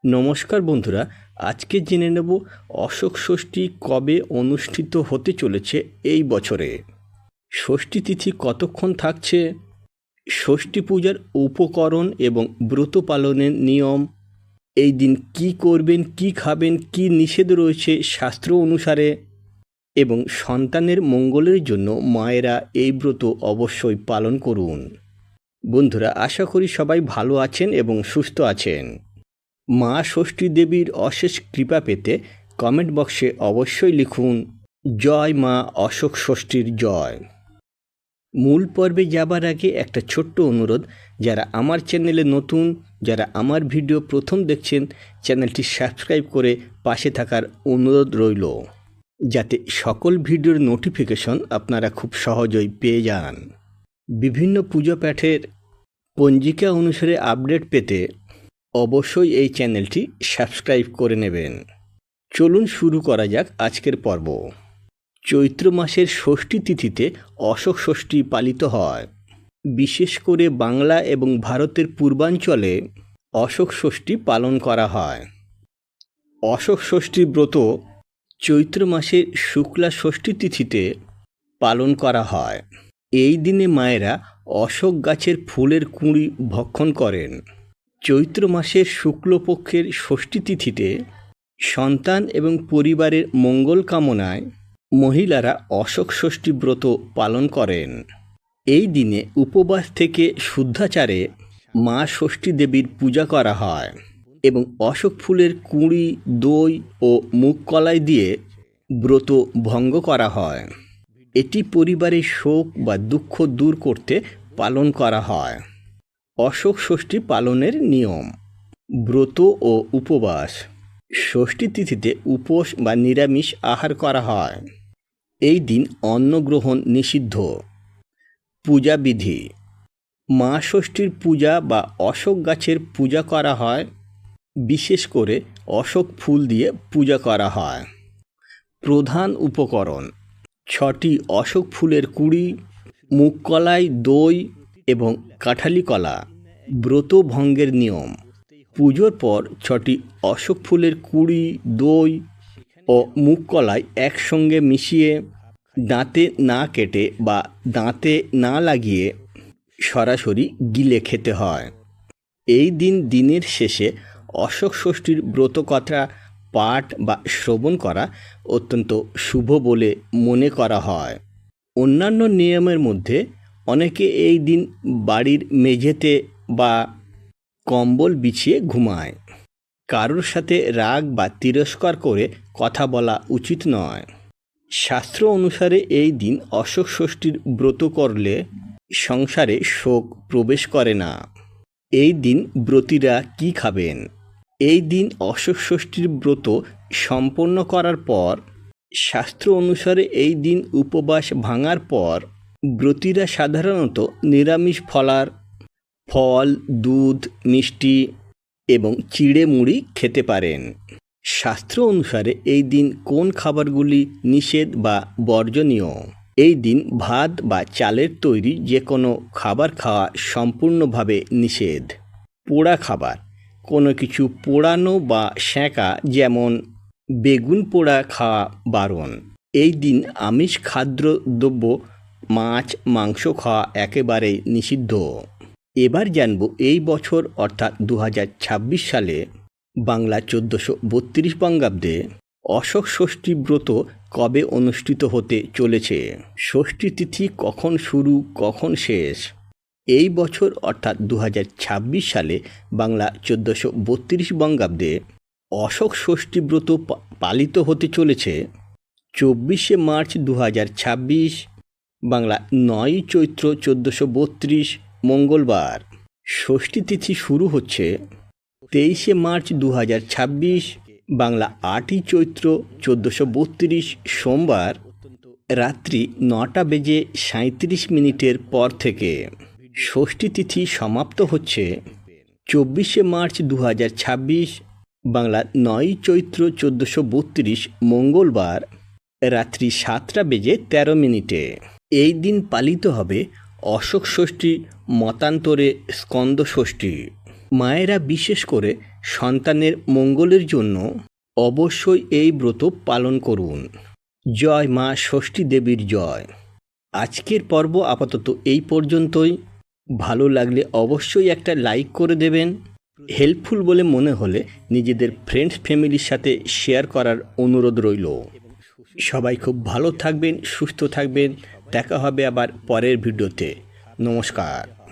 নমস্কার বন্ধুরা, আজকে জেনে নেব অশোক ষষ্ঠী কবে অনুষ্ঠিত হতে চলেছে এই বছরে। ষষ্ঠী তিথি কতক্ষণ থাকছে, ষষ্ঠী পূজার উপকরণ এবং ব্রত পালনের নিয়ম, এই দিন কি করবেন, কি খাবেন, কি নিষেধ রয়েছে শাস্ত্র অনুসারে, এবং সন্তানের মঙ্গলের জন্য মায়েরা এই ব্রত অবশ্যই পালন করুন। বন্ধুরা, আশা করি সবাই ভালো আছেন এবং সুস্থ আছেন। মা ষষ্ঠী দেবীর অশেষ কৃপা পেতে কমেন্ট বক্সে অবশ্যই লিখুন জয় মা অশোক ষষ্ঠীর জয়। মূল পর্বে যাবার আগে একটা ছোট্ট অনুরোধ, যারা আমার চ্যানেলে নতুন, যারা আমার ভিডিও প্রথম দেখছেন, চ্যানেলটি সাবস্ক্রাইব করে পাশে থাকার অনুরোধ রইল, যাতে সকল ভিডিওর নোটিফিকেশন আপনারা খুব সহজেই পেয়ে যান। বিভিন্ন পুজো পাঠের পঞ্জিকা অনুসারে আপডেট পেতে অবশ্যই এই চ্যানেলটি সাবস্ক্রাইব করে নেবেন। চলুন শুরু করা যাক আজকের পর্ব। চৈত্র মাসের ষষ্ঠী তিথিতে অশোক ষষ্ঠী পালিত হয়। বিশেষ করে বাংলা এবং ভারতের পূর্বাঞ্চলে অশোক ষষ্ঠী পালন করা হয়। অশোক ষষ্ঠী ব্রত চৈত্র মাসের শুক্লা ষষ্ঠী তিথিতে পালন করা হয়। এই দিনে মায়েরা অশোক গাছের ফুলের কুঁড়ি ভক্ষণ করেন। চৈত্র মাসের শুক্লপক্ষের ষষ্ঠী তিথিতে সন্তান এবং পরিবারের মঙ্গল কামনায় মহিলারা অশোক ষষ্ঠী ব্রত পালন করেন। এই দিনে উপবাস থেকে শুদ্ধাচারে মা ষষ্ঠী দেবীর পূজা করা হয় এবং অশোক ফুলের কুঁড়ি, দই ও মুগ কলাই দিয়ে ব্রত ভঙ্গ করা হয়। এটি পরিবারের শোক বা দুঃখ দূর করতে পালন করা হয়। অশোক ষষ্ঠী পালনের নিয়ম: ব্রত ও উপবাস। ষষ্ঠী তিথিতে উপোস বা নিরামিষ আহার করা হয়। এই দিন অন্ন গ্রহণ নিষিদ্ধ। পূজাবিধি: মা ষষ্ঠীর পূজা বা অশোক গাছের পূজা করা হয়। বিশেষ করে অশোক ফুল দিয়ে পূজা করা হয়। প্রধান উপকরণ: 6টি অশোক ফুলের কুঁড়ি, মুগ কলাই, দই এবং কাঁঠালি কলা। ব্রত ভঙ্গের নিয়ম: পুজোর পর 6টি অশোক ফুলের কুঁড়ি, দই ও মুগ কলাই একসঙ্গে মিশিয়ে দাঁতে না কেটে বা দাঁতে না লাগিয়ে সরাসরি গিলে খেতে হয়। এই দিন দিনের শেষে অশোক ষষ্ঠীর ব্রতকথা পাঠ বা শ্রবণ করা অত্যন্ত শুভ বলে মনে করা হয়। অন্যান্য নিয়মের মধ্যে অনেকে এই দিন বাড়ির মেঝেতে বা কম্বল বিছিয়ে ঘুমায়। কারোর সাথে রাগ বা তিরস্কার করে কথা বলা উচিত নয়। শাস্ত্র অনুসারে এই দিন অশোক ষষ্ঠীর ব্রত করলে সংসারে শোক প্রবেশ করে না। এই দিন ব্রতীরা কি খাবেন? এই দিন অশোক ষষ্ঠীর ব্রত সম্পন্ন করার পর, শাস্ত্র অনুসারে এই দিন উপবাস ভাঙার পর ব্রতীরা সাধারণত নিরামিষ ফল, দুধ, মিষ্টি এবং চিড়ে মুড়ি খেতে পারেন। শাস্ত্র অনুসারে এই দিন কোন খাবারগুলি নিষেধ বা বর্জনীয়? এই দিন ভাত বা চালের তৈরি যে কোনো খাবার খাওয়া সম্পূর্ণভাবে নিষেধ। পোড়া খাবার: কোনো কিছু পোড়ানো বা সেঁকা, যেমন বেগুন পোড়া খাওয়া বারণ। এই দিন আমিষ খাদ্যদ্রব্য, মাছ, মাংস খাওয়া একেবারেই নিষিদ্ধ। এবার জানব এই বছর অর্থাৎ 2026 সালে বাংলা 1432 বঙ্গাব্দে অশোক ষষ্ঠী ব্রত কবে অনুষ্ঠিত হতে চলেছে। ষষ্ঠী তিথি কখন শুরু, কখন শেষ? এই বছর অর্থাৎ 2026 সালে বাংলা 1432 বঙ্গাব্দে অশোক ষষ্ঠী ব্রত পালিত হতে চলেছে 24শে মার্চ 2026, বাংলা 9ই চৈত্র 1432 মঙ্গলবার। ষষ্ঠী তিথি শুরু হচ্ছে 23শে মার্চ 2026, বাংলা 8ই চৈত্র 1432 সোমবার রাত্রি 9:37 পর থেকে। ষষ্ঠী তিথি সমাপ্ত হচ্ছে 24শে মার্চ 2026, বাংলা 9ই চৈত্র 1432 মঙ্গলবার রাত্রি 7:13। এই দিন পালিত হবে অশোক ষষ্ঠী, মতান্তরে স্কন্দ ষষ্ঠী। মায়েরা বিশেষ করে সন্তানের মঙ্গলের জন্য অবশ্যই এই ব্রত পালন করুন। জয় মা ষষ্ঠী দেবীর জয়। আজকের পর্ব আপাতত এই পর্যন্তই। ভালো লাগলে অবশ্যই একটা লাইক করে দেবেন। হেল্পফুল বলে মনে হলে নিজেদের ফ্রেন্ডস ফ্যামিলির সাথে শেয়ার করার অনুরোধ রইল। সবাই খুব ভালো থাকবেন, সুস্থ থাকবেন। দেখা হবে আবার পরের ভিডিওতে। নমস্কার।